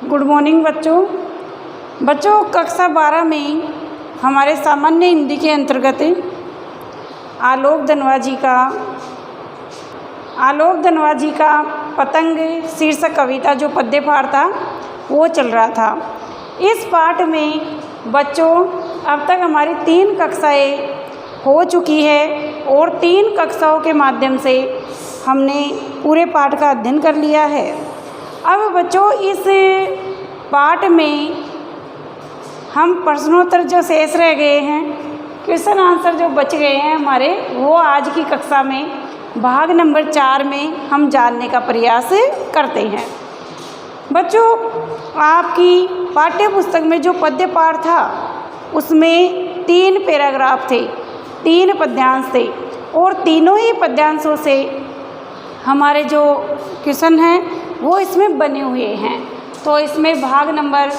Good morning बच्चों कक्षा 12 में हमारे सामान्य हिंदी के अंतर्गत आलोक धनवा जी का पतंग शीर्षक कविता जो पद्य पाठ था वो चल रहा था। इस पाठ में बच्चों अब तक हमारी 3 कक्षाएं हो चुकी है और 3 कक्षाओं के माध्यम से हमने पूरे पाठ का अध्ययन कर लिया है। अब बच्चों इस पाठ में हम प्रश्नोत्तर जो शेष रह गए हैं, क्वेश्चन आंसर जो बच गए हैं हमारे, वो आज की कक्षा में भाग नंबर 4 में हम जानने का प्रयास करते हैं। बच्चों आपकी पाठ्य पुस्तक में जो पद्य पाठ था उसमें 3 पैराग्राफ थे, 3 पद्यांश थे और तीनों ही पद्यांशों से हमारे जो क्वेश्चन हैं वो इसमें बने हुए हैं। तो इसमें भाग नंबर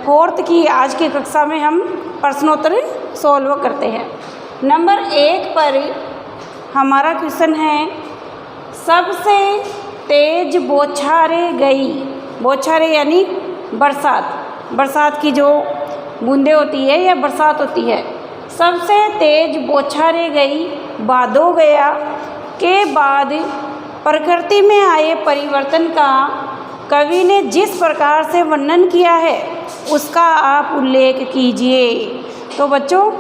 4 की आज की कक्षा में हम प्रश्नोत्तर सॉल्व करते हैं। नंबर 1 पर हमारा क्वेश्चन है, सबसे तेज बौछारें गई। बौछारें यानी बरसात की जो बूंदें होती है या बरसात होती है। सबसे तेज बौछारें गई बादो गया के बाद प्रकृति में आए परिवर्तन का कवि ने जिस प्रकार से वर्णन किया है उसका आप उल्लेख कीजिए। तो बच्चों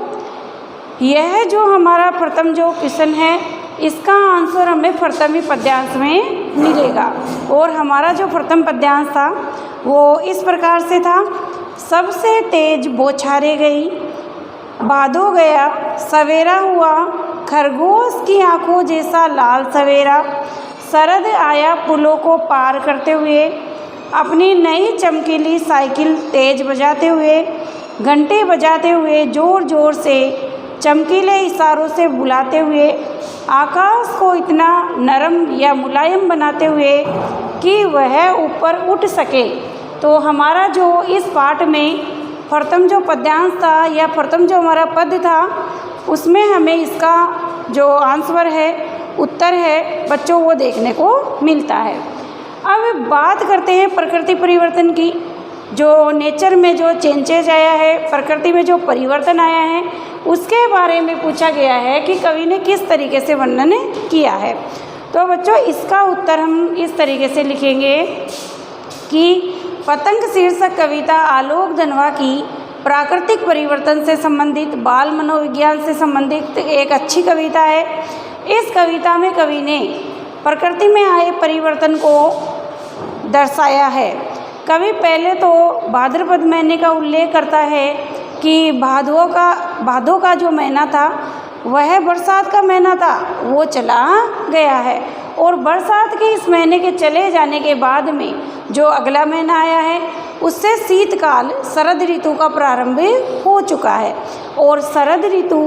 यह जो हमारा प्रथम जो क्वेश्चन है इसका आंसर हमें प्रथम ही पद्यांश में मिलेगा और हमारा जो प्रथम पद्यांश था वो इस प्रकार से था, सबसे तेज बौछारें गई बादो गया सवेरा हुआ खरगोश की आंखों जैसा लाल सवेरा, शरद आया पुलों को पार करते हुए, अपनी नई चमकीली साइकिल तेज बजाते हुए, घंटे बजाते हुए, ज़ोर ज़ोर से चमकीले इशारों से बुलाते हुए, आकाश को इतना नरम या मुलायम बनाते हुए कि वह ऊपर उठ सके। तो हमारा जो इस पाठ में प्रथम जो पद्यांश था या प्रथम जो हमारा पद था उसमें हमें इसका जो आंसर है, उत्तर है बच्चों, वो देखने को मिलता है। अब बात करते हैं प्रकृति परिवर्तन की। जो नेचर में जो चेंजेज आया है, प्रकृति में जो परिवर्तन आया है उसके बारे में पूछा गया है कि कवि ने किस तरीके से वर्णन किया है। तो बच्चों इसका उत्तर हम इस तरीके से लिखेंगे कि पतंग शीर्षक कविता आलोक धनवा की प्राकृतिक परिवर्तन से संबंधित, बाल मनोविज्ञान से संबंधित एक अच्छी कविता है। इस कविता में कवि ने प्रकृति में आए परिवर्तन को दर्शाया है। कवि पहले तो भाद्रपद महीने का उल्लेख करता है कि भादों का जो महीना था वह बरसात का महीना था, वो चला गया है और बरसात के इस महीने के चले जाने के बाद में जो अगला महीना आया है उससे शीतकाल शरद ऋतु का प्रारंभ हो चुका है और शरद ऋतु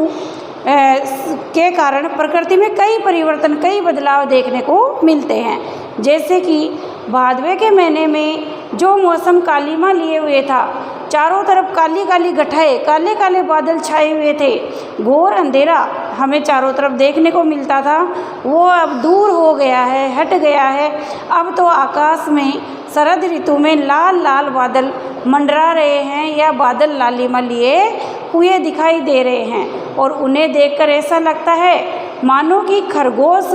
के कारण प्रकृति में कई परिवर्तन, कई बदलाव देखने को मिलते हैं। जैसे कि भादवे के महीने में जो मौसम कालीमा लिए हुए था, चारों तरफ काली काली घटाएं, काले काले बादल छाए हुए थे, घोर अंधेरा हमें चारों तरफ देखने को मिलता था, वो अब दूर हो गया है, हट गया है। अब तो आकाश में शरद ऋतु में लाल लाल बादल मंडरा रहे हैं या बादल लालिमा लिए हुए दिखाई दे रहे हैं और उन्हें देखकर ऐसा लगता है मानो कि खरगोश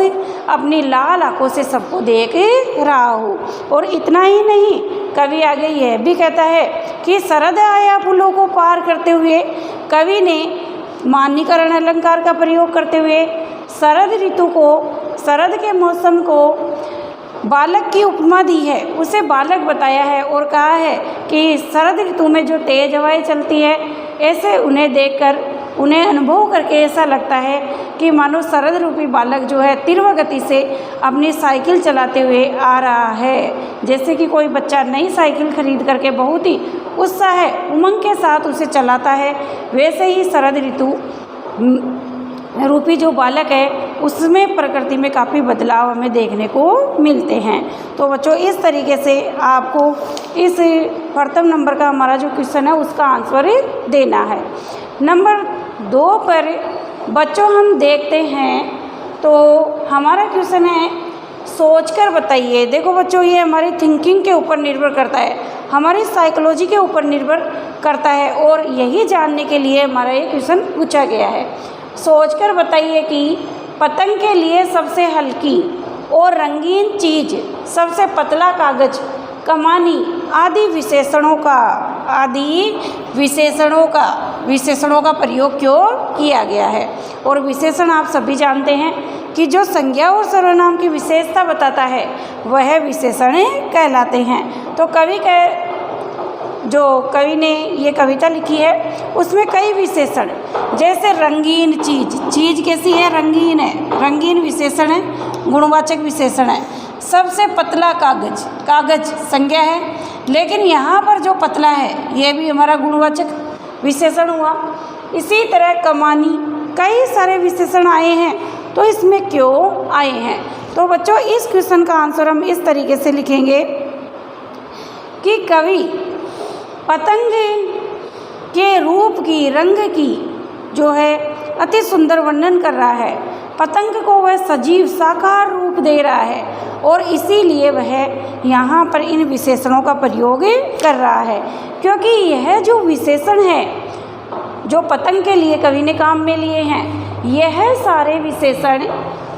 अपनी लाल आंखों से सबको देख रहा हो। और इतना ही नहीं, कवि आगे यह भी कहता है कि शरद आया पुलों को पार करते हुए कवि ने मानीकरण अलंकार का प्रयोग करते हुए शरद ऋतु को, शरद के मौसम को बालक की उपमा दी है, उसे बालक बताया है और कहा है कि शरद ऋतु में जो तेज हवाएं चलती है ऐसे उन्हें देखकर, उन्हें अनुभव करके ऐसा लगता है कि मानो शरद रूपी बालक जो है तीव्र गति से अपनी साइकिल चलाते हुए आ रहा है। जैसे कि कोई बच्चा नई साइकिल खरीद करके बहुत ही उत्साह उमंग के साथ उसे चलाता है, वैसे ही शरद ऋतु रूपी जो बालक है उसमें प्रकृति में काफ़ी बदलाव हमें देखने को मिलते हैं। तो बच्चों इस तरीके से आपको इस प्रथम नंबर का हमारा जो क्वेश्चन है उसका आंसर देना है। नंबर 2 पर बच्चों हम देखते हैं तो हमारा क्वेश्चन है सोचकर बताइए। देखो बच्चों, ये हमारी थिंकिंग के ऊपर निर्भर करता है, हमारी साइकोलॉजी के ऊपर निर्भर करता है, और यही जानने के लिए हमारा ये क्वेश्चन पूछा गया है। सोचकर बताइए कि पतंग के लिए सबसे हल्की और रंगीन चीज़, सबसे पतला कागज, कमानी आदि विशेषणों का प्रयोग क्यों किया गया है। और विशेषण आप सभी जानते हैं कि जो संज्ञा और सर्वनाम की विशेषता बताता है वह विशेषण कहलाते हैं। तो कवि ने ये कविता लिखी है उसमें कई विशेषण, जैसे रंगीन चीज़ कैसी है, रंगीन है, रंगीन विशेषण है, गुणवाचक विशेषण है। सबसे पतला कागज संज्ञा है, लेकिन यहाँ पर जो पतला है ये भी हमारा गुणवाचक विशेषण हुआ। इसी तरह कमानी, कई सारे विशेषण आए हैं, तो इसमें क्यों आए हैं। तो बच्चों, इस क्वेश्चन का आंसर हम इस तरीके से लिखेंगे कि कवि पतंग के रूप की, रंग की जो है अति सुंदर वर्णन कर रहा है। पतंग को वह सजीव साकार रूप दे रहा है और इसीलिए वह यहाँ पर इन विशेषणों का प्रयोग कर रहा है, क्योंकि यह जो विशेषण है जो पतंग के लिए कवि ने काम में लिए हैं, यह सारे विशेषण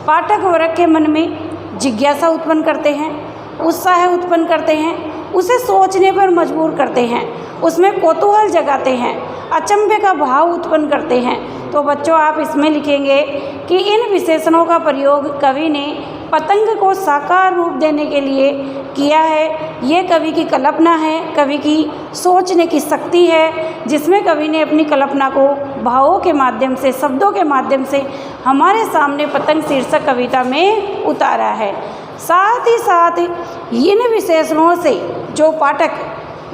पाठक वर्ग के मन में जिज्ञासा उत्पन्न करते हैं, उत्साह उत्पन्न करते हैं, उसे सोचने पर मजबूर करते हैं, उसमें कौतूहल जगाते हैं, अचंभे का भाव उत्पन्न करते हैं। तो बच्चों, आप इसमें लिखेंगे कि इन विशेषणों का प्रयोग कवि ने पतंग को साकार रूप देने के लिए किया है। ये कवि की कल्पना है, कवि की सोचने की शक्ति है, जिसमें कवि ने अपनी कल्पना को भावों के माध्यम से, शब्दों के माध्यम से हमारे सामने पतंग शीर्षक कविता में उतारा है। साथ ही साथ इन विशेषणों से जो पाठक,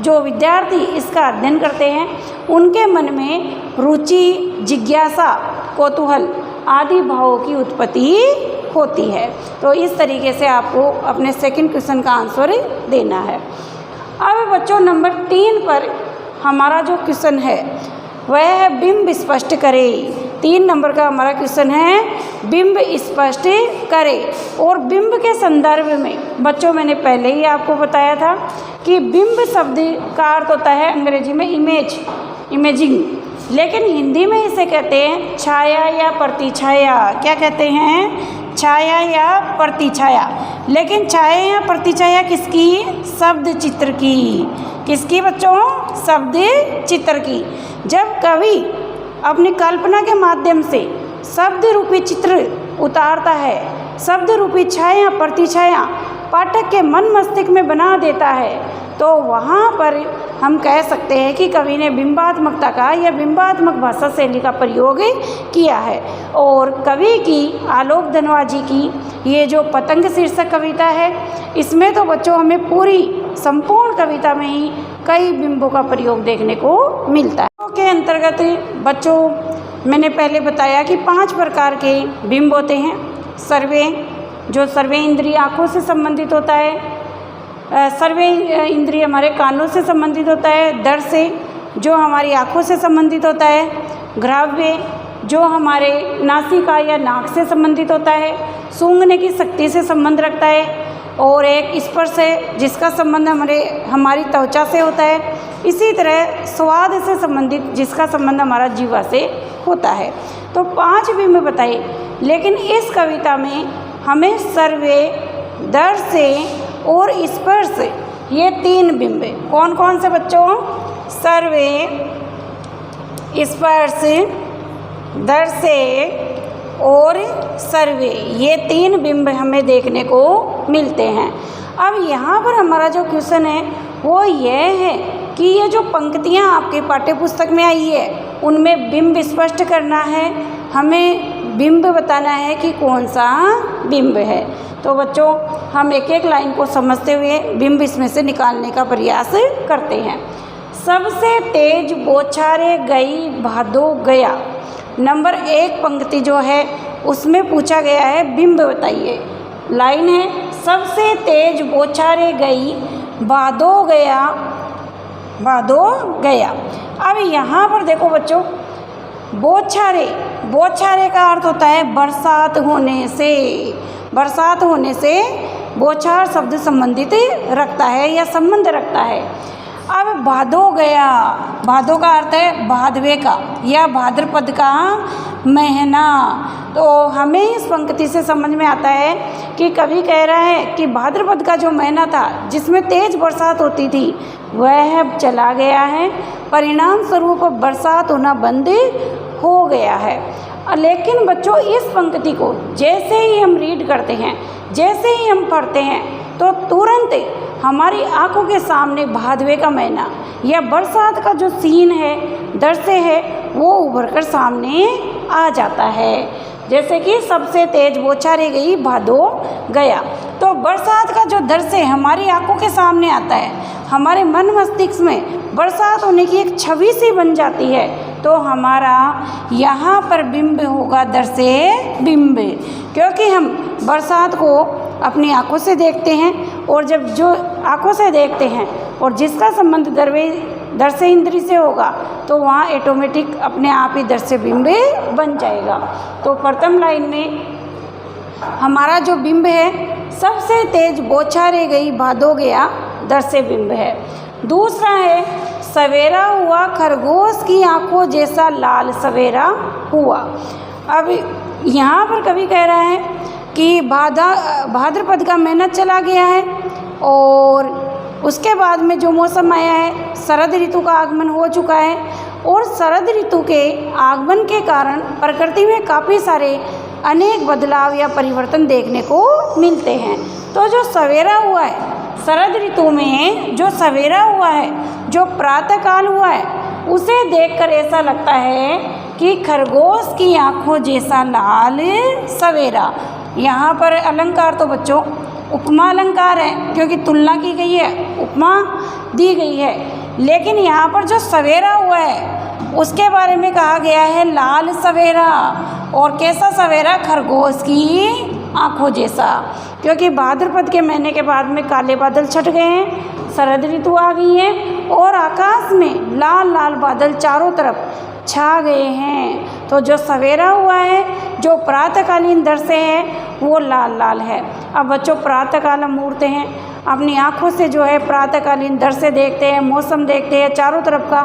जो विद्यार्थी इसका अध्ययन करते हैं, उनके मन में रुचि, जिज्ञासा, कौतूहल आदि भावों की उत्पत्ति होती है। तो इस तरीके से आपको अपने सेकंड क्वेश्चन का आंसर देना है। अब बच्चों, नंबर 3 पर हमारा जो क्वेश्चन है वह है बिंब स्पष्ट करें। 3 नंबर का हमारा क्वेश्चन है बिंब स्पष्ट करें। और बिंब के संदर्भ में बच्चों, मैंने पहले ही आपको बताया था कि बिंब शब्द का अर्थ होता है अंग्रेजी में इमेजिंग, लेकिन हिंदी में इसे कहते हैं छाया या प्रतिछाया। क्या कहते हैं? छाया या प्रतिछाया। लेकिन छाया या प्रतिछाया किसकी? शब्द चित्र की। किसकी बच्चों? शब्द चित्र की। जब कवि अपनी कल्पना के माध्यम से शब्द रूपी चित्र उतारता है, शब्द रूपी छाया प्रतिछाया पाठक के मन मस्तिष्क में बना देता है, तो वहाँ पर हम कह सकते हैं कि कवि ने बिंबात्मकता का या बिंबात्मक भाषा शैली का प्रयोग किया है। और कवि की आलोक धनवाजी जी की ये जो पतंग शीर्षक कविता है, इसमें तो बच्चों हमें पूरी संपूर्ण कविता में ही कई बिंबों का प्रयोग देखने को मिलता है। के अंतर्गत बच्चों, मैंने पहले बताया कि 5 प्रकार के बिंब होते हैं। सर्वे, जो सर्वे इंद्रिय आँखों से संबंधित होता है। सर्वे इंद्रिय हमारे कानों से संबंधित होता है। दर्शे, जो हमारी आँखों से संबंधित होता है। ग्राव्य, जो हमारे नासिका या नाक से संबंधित होता है, सूंघने की शक्ति से संबंध रखता है। और एक स्पर्श है, जिसका संबंध हमारी त्वचा से होता है। इसी तरह स्वाद से संबंधित, जिसका संबंध हमारा जीवा से होता है। तो 5 बिंब बताए, लेकिन इस कविता में हमें सर्वे, दर्शे और स्पर्श, ये 3 बिंब, कौन कौन से बच्चों? सर्वे, स्पर्श, दर्शे और सर्वे, ये 3 बिंब हमें देखने को मिलते हैं। अब यहाँ पर हमारा जो क्वेश्चन है वो ये है कि ये जो पंक्तियाँ आपके पाठ्य पुस्तक में आई है, उनमें बिंब स्पष्ट करना है, हमें बिंब बताना है कि कौन सा बिंब है। तो बच्चों, हम एक एक लाइन को समझते हुए बिंब इसमें से निकालने का प्रयास करते हैं। सबसे तेज बौछारे गई भादो गया। नंबर 1 पंक्ति जो है उसमें पूछा गया है बिंब बताइए। लाइन है, सबसे तेज बौछारे गई भादो गया, भादो गया। अब यहाँ पर देखो बच्चों, बौछारे, बौछारे का अर्थ होता है बरसात होने से। बरसात होने से बौछार शब्द संबंधित रखता है या संबंध रखता है। अब भादो गया, भादो का अर्थ है भादवे का या भाद्रपद का महीना। तो हमें इस पंक्ति से समझ में आता है कि कवि कह रहा है कि भाद्रपद का जो महीना था जिसमें तेज बरसात होती थी वह अब चला गया है, परिणाम स्वरूप बरसात होना बंद हो गया है। लेकिन बच्चों इस पंक्ति को जैसे ही हम रीड करते हैं, जैसे ही हम पढ़ते हैं तो तुरंत हमारी आंखों के सामने भादवे का महीना या बरसात का जो सीन है, दृश्य है, वो उभर कर सामने आ जाता है। जैसे कि सबसे तेज बौछारें गई भादो गया, तो बरसात का जो दृश्य हमारी आंखों के सामने आता है, हमारे मन मस्तिष्क में बरसात होने की एक छवि सी बन जाती है, तो हमारा यहाँ पर बिंब होगा दृश्य बिंब, क्योंकि हम बरसात को अपनी आंखों से देखते हैं और जब जो आंखों से देखते हैं और जिसका संबंध दृश्य इंद्री से होगा तो वहाँ ऑटोमेटिक अपने आप ही दृश्य बिंब बन जाएगा। तो प्रथम लाइन में हमारा जो बिंब है सबसे तेज बौछारें गई भादो गया दृश्य बिंब है। दूसरा है सवेरा हुआ खरगोश की आंखों जैसा लाल सवेरा हुआ। अब यहाँ पर कवि कह रहा है कि भाद्रपद का महीना चला गया है और उसके बाद में जो मौसम आया है शरद ऋतु का आगमन हो चुका है, और शरद ऋतु के आगमन के कारण प्रकृति में काफ़ी सारे अनेक बदलाव या परिवर्तन देखने को मिलते हैं। तो जो सवेरा हुआ है शरद ऋतु में, जो सवेरा हुआ है, जो प्रातःकाल हुआ है, उसे देखकर ऐसा लगता है कि खरगोश की आंखों जैसा लाल सवेरा। यहाँ पर अलंकार तो बच्चों उपमा अलंकार है, क्योंकि तुलना की गई है, उपमा दी गई है, लेकिन यहाँ पर जो सवेरा हुआ है उसके बारे में कहा गया है लाल सवेरा। और कैसा सवेरा? खरगोश की आंखों जैसा, क्योंकि भाद्रपद के महीने के बाद में काले बादल छट गए हैं, शरद ऋतु आ गई है और आकाश में लाल लाल बादल चारों तरफ छा गए हैं। तो जो सवेरा हुआ है, जो प्रातःकालीन दृश्य है, वो लाल लाल है। अब बच्चों प्रातःकाल हम उठते हैं, अपनी आँखों से जो है प्रातःकालीन दृश्य देखते हैं, मौसम देखते हैं, चारों तरफ का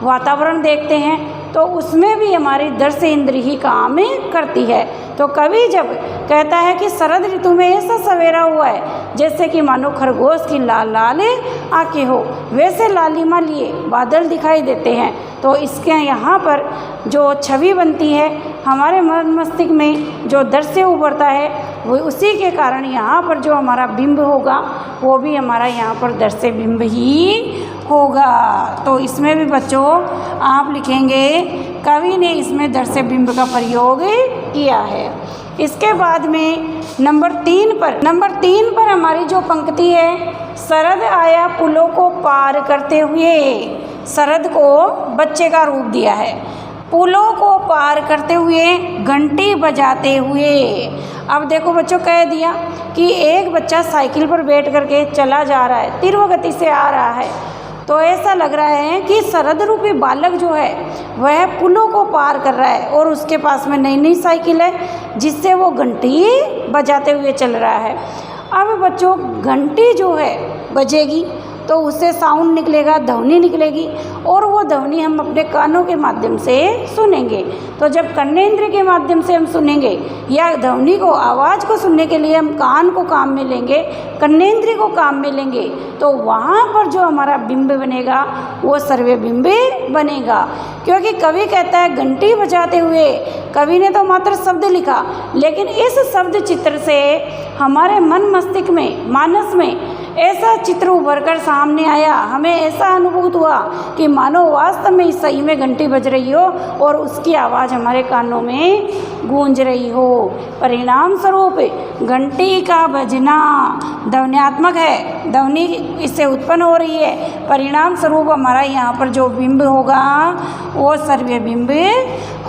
वातावरण देखते हैं, तो उसमें भी हमारी दृश्य इंद्रिय ही काम करती है। तो कवि जब कहता है कि शरद ऋतु में ऐसा सवेरा हुआ है जैसे कि मानो खरगोश की लाल लाल आंखें हो, वैसे लालिमा लिए बादल दिखाई देते हैं, तो इसके यहाँ पर जो छवि बनती है हमारे मन मस्तिष्क में, जो दृश्य उभरता है, वो उसी के कारण यहाँ पर जो हमारा बिंब होगा वो भी हमारा यहाँ पर दृश्य बिंब ही होगा। तो इसमें भी बच्चों आप लिखेंगे कवि ने इसमें दृश्य बिंब का प्रयोग किया है। इसके बाद में नंबर 3 पर हमारी जो पंक्ति है, शरद आया पुलों को पार करते हुए, शरद को बच्चे का रूप दिया है, पुलों को पार करते हुए, घंटी बजाते हुए। अब देखो बच्चों कह दिया कि एक बच्चा साइकिल पर बैठ करके चला जा रहा है, तीव्र गति से आ रहा है, तो ऐसा लग रहा है कि शरद रूपी बालक जो है वह पुलों को पार कर रहा है और उसके पास में नई नई साइकिल है जिससे वो घंटी बजाते हुए चल रहा है। अब बच्चों घंटी जो है बजेगी तो उससे साउंड निकलेगा, ध्वनि निकलेगी, और वो ध्वनि हम अपने कानों के माध्यम से सुनेंगे। तो जब कर्णेंद्र के माध्यम से हम सुनेंगे या ध्वनि को, आवाज़ को सुनने के लिए हम कान को काम में लेंगे, कर्णेंद्र को काम में लेंगे, तो वहाँ पर जो हमारा बिंब बनेगा वो सर्वे बिंब बनेगा। क्योंकि कवि कहता है घंटी बजाते हुए, कवि ने तो मात्र शब्द लिखा, लेकिन इस शब्द चित्र से हमारे मन मस्तिष्क में, मानस में ऐसा चित्र उभर कर सामने आया, हमें ऐसा अनुभूत हुआ कि मानो वास्तव में सही में घंटी बज रही हो और उसकी आवाज़ हमारे कानों में गूंज रही हो। परिणाम स्वरूप घंटी का बजना ध्वन्यात्मक है, ध्वनि इससे उत्पन्न हो रही है, परिणाम स्वरूप हमारा यहाँ पर जो बिंब होगा वो सर्वे बिंब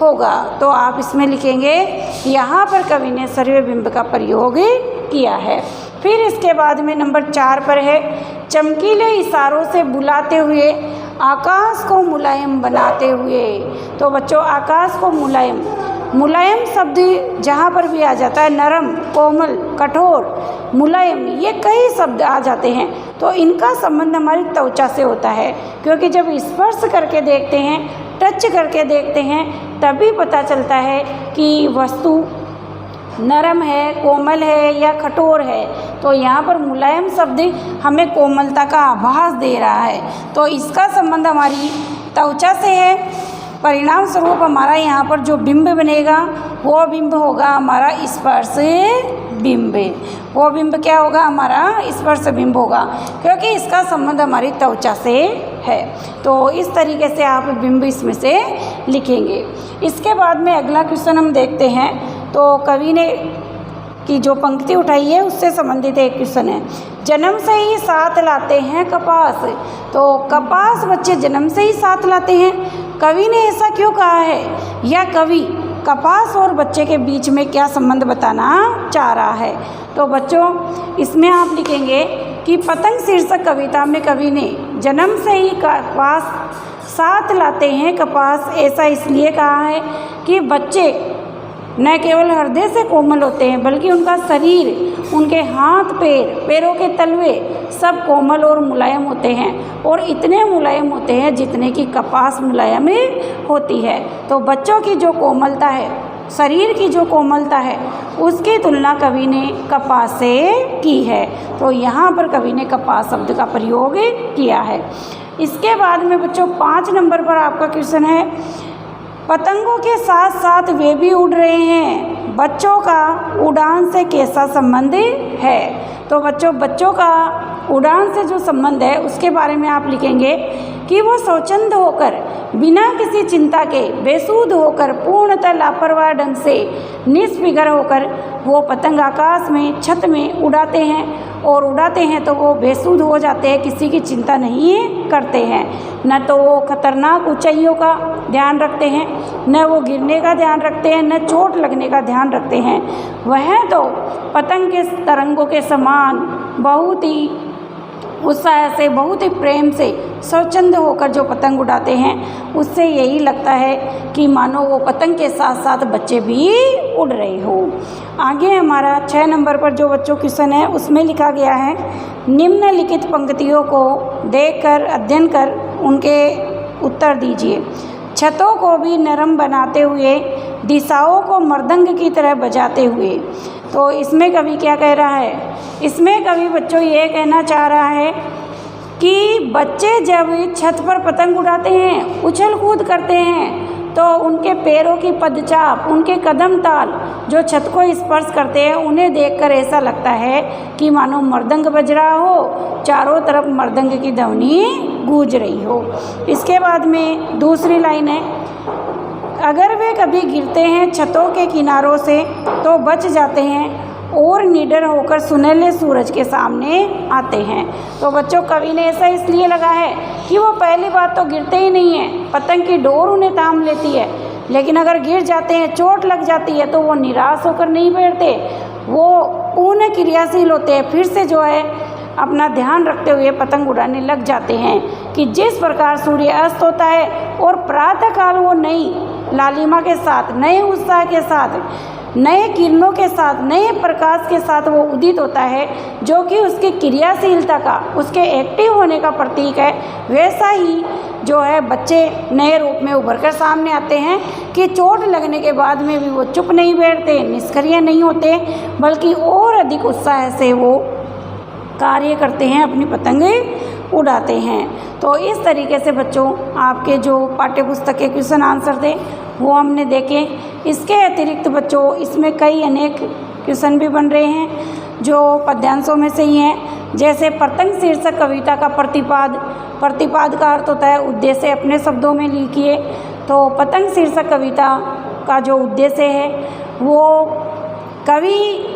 होगा। तो आप इसमें लिखेंगे यहाँ पर कवि ने सर्वे बिंब का प्रयोग किया है। फिर इसके बाद में नंबर 4 पर है चमकीले इशारों से बुलाते हुए, आकाश को मुलायम बनाते हुए। तो बच्चों आकाश को मुलायम, मुलायम शब्द जहाँ पर भी आ जाता है, नरम, कोमल, कठोर, मुलायम, ये कई शब्द आ जाते हैं, तो इनका संबंध हमारी त्वचा से होता है। क्योंकि जब स्पर्श करके देखते हैं, टच करके देखते हैं, तभी पता चलता है कि वस्तु नरम है, कोमल है या कठोर है। तो यहाँ पर मुलायम शब्द हमें कोमलता का आभास दे रहा है, तो इसका संबंध हमारी त्वचा से है। परिणाम स्वरूप हमारा यहाँ पर जो बिंब बनेगा वो बिंब होगा हमारा स्पर्श बिंब। वो बिंब क्या होगा? हमारा स्पर्श बिंब होगा, क्योंकि इसका संबंध हमारी त्वचा से है। तो इस तरीके से आप बिंब इसमें से लिखेंगे। इसके बाद में अगला क्वेश्चन हम देखते हैं। तो कवि ने की जो पंक्ति उठाई है उससे संबंधित एक क्वेश्चन है। जन्म से ही साथ लाते हैं कपास। तो कपास बच्चे जन्म से ही साथ लाते हैं, कवि ने ऐसा क्यों कहा है? या कवि कपास और बच्चे के बीच में क्या संबंध बताना चाह रहा है? तो बच्चों इसमें आप लिखेंगे कि पतंग शीर्षक कविता में कवि ने जन्म से ही कपास साथ लाते हैं कपास ऐसा इसलिए कहा है कि बच्चे न केवल हृदय से कोमल होते हैं, बल्कि उनका शरीर, उनके हाथ पैरों के तलवे सब कोमल और मुलायम होते हैं, और इतने मुलायम होते हैं जितने की कपास मुलायम होती है। तो बच्चों की जो कोमलता है, शरीर की जो कोमलता है, उसकी तुलना कवि ने कपास से की है। तो यहाँ पर कवि ने कपास शब्द का प्रयोग किया है। इसके बाद में बच्चों 5 नंबर पर आपका क्वेश्चन है, पतंगों के साथ साथ वे भी उड़ रहे हैं, बच्चों का उड़ान से कैसा संबंध है? तो बच्चों का उड़ान से जो संबंध है उसके बारे में आप लिखेंगे कि वो स्वच्छंद होकर, बिना किसी चिंता के, बेसुध होकर, पूर्णतः लापरवाह ढंग से, निष्फिक्र होकर वो पतंग आकाश में, छत में उड़ाते हैं, और उड़ाते हैं तो वो बेसुध हो जाते हैं, किसी की चिंता नहीं करते हैं। न तो वो खतरनाक ऊंचाइयों का ध्यान रखते हैं, न वो गिरने का ध्यान रखते हैं, न चोट लगने का ध्यान रखते हैं। वह तो पतंग के तरंगों के समान बहुत ही उत्साह से, बहुत ही प्रेम से, स्वच्छंद होकर जो पतंग उड़ाते हैं, उससे यही लगता है कि मानो वो पतंग के साथ साथ बच्चे भी उड़ रहे हो। आगे हमारा 6 नंबर पर जो बच्चों क्वेश्चन है उसमें लिखा गया है, निम्नलिखित पंक्तियों को देखकर अध्ययन कर उनके उत्तर दीजिए। छतों को भी नरम बनाते हुए, दिशाओं को मृदंग की तरह बजाते हुए। तो इसमें कवि क्या कह रहा है? इसमें कवि बच्चों ये कहना चाह रहा है कि बच्चे जब छत पर पतंग उड़ाते हैं, उछल कूद करते हैं, तो उनके पैरों की पदचाप, उनके कदम ताल जो छत को स्पर्श करते हैं, उन्हें देखकर ऐसा लगता है कि मानो मृदंग बज रहा हो, चारों तरफ मृदंग की ध्वनि गूंज रही हो। इसके बाद में दूसरी लाइन है, अगर वे कभी गिरते हैं छतों के किनारों से तो बच जाते हैं और निडर होकर सुनहले सूरज के सामने आते हैं। तो बच्चों कवि ने ऐसा इसलिए लगा है कि वो पहली बात तो गिरते ही नहीं हैं, पतंग की डोर उन्हें थाम लेती है, लेकिन अगर गिर जाते हैं, चोट लग जाती है, तो वो निराश होकर नहीं बैठते, वो पुनः क्रियाशील होते हैं, फिर से जो है अपना ध्यान रखते हुए पतंग उड़ाने लग जाते हैं। कि जिस प्रकार सूर्य अस्त होता है और प्रातःकाल वो नई लालिमा के साथ, नए उत्साह के साथ, नए किरणों के साथ, नए प्रकाश के साथ वो उदित होता है, जो कि उसकी क्रियाशीलता का, उसके एक्टिव होने का प्रतीक है, वैसा ही जो है बच्चे नए रूप में उभर कर सामने आते हैं कि चोट लगने के बाद में भी वो चुप नहीं बैठते, निष्क्रिय नहीं होते, बल्कि और अधिक उत्साह से वो कार्य करते हैं, अपनी पतंगें उड़ाते हैं। तो इस तरीके से बच्चों आपके जो पाठ्य पुस्तक के क्वेश्चन आंसर थे वो हमने देखे। इसके अतिरिक्त बच्चों इसमें कई अनेक क्वेश्चन भी बन रहे हैं जो पद्यांशों में से ही हैं। जैसे पतंग शीर्षक कविता का प्रतिपाद का अर्थ होता है उद्देश्य, अपने शब्दों में लिखिए। तो पतंग शीर्षक कविता का जो उद्देश्य है वो कवि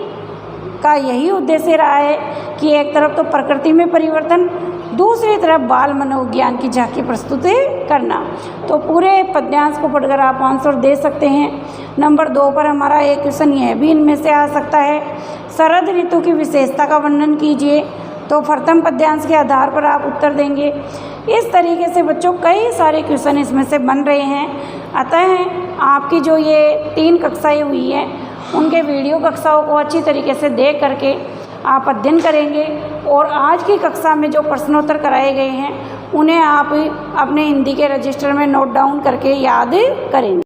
का यही उद्देश्य रहा है कि एक तरफ तो प्रकृति में परिवर्तन, दूसरी तरफ बाल मनोविज्ञान की झांकी प्रस्तुत करना। तो पूरे पद्यांश को पढ़कर आप आंसर दे सकते हैं। नंबर 2 पर हमारा एक क्वेश्चन यह भी इनमें से आ सकता है, शरद ऋतु की विशेषता का वर्णन कीजिए। तो प्रथम पद्यांश के आधार पर आप उत्तर देंगे। इस तरीके से बच्चों कई सारे क्वेश्चन इसमें से बन रहे हैं। अतः आपकी जो ये 3 कक्षाएँ हुई हैं उनके वीडियो कक्षाओं को अच्छी तरीके से देख करके आप अध्ययन करेंगे और आज की कक्षा में जो प्रश्नोत्तर कराए गए हैं उन्हें आप अपने हिंदी के रजिस्टर में नोट डाउन करके याद करेंगे।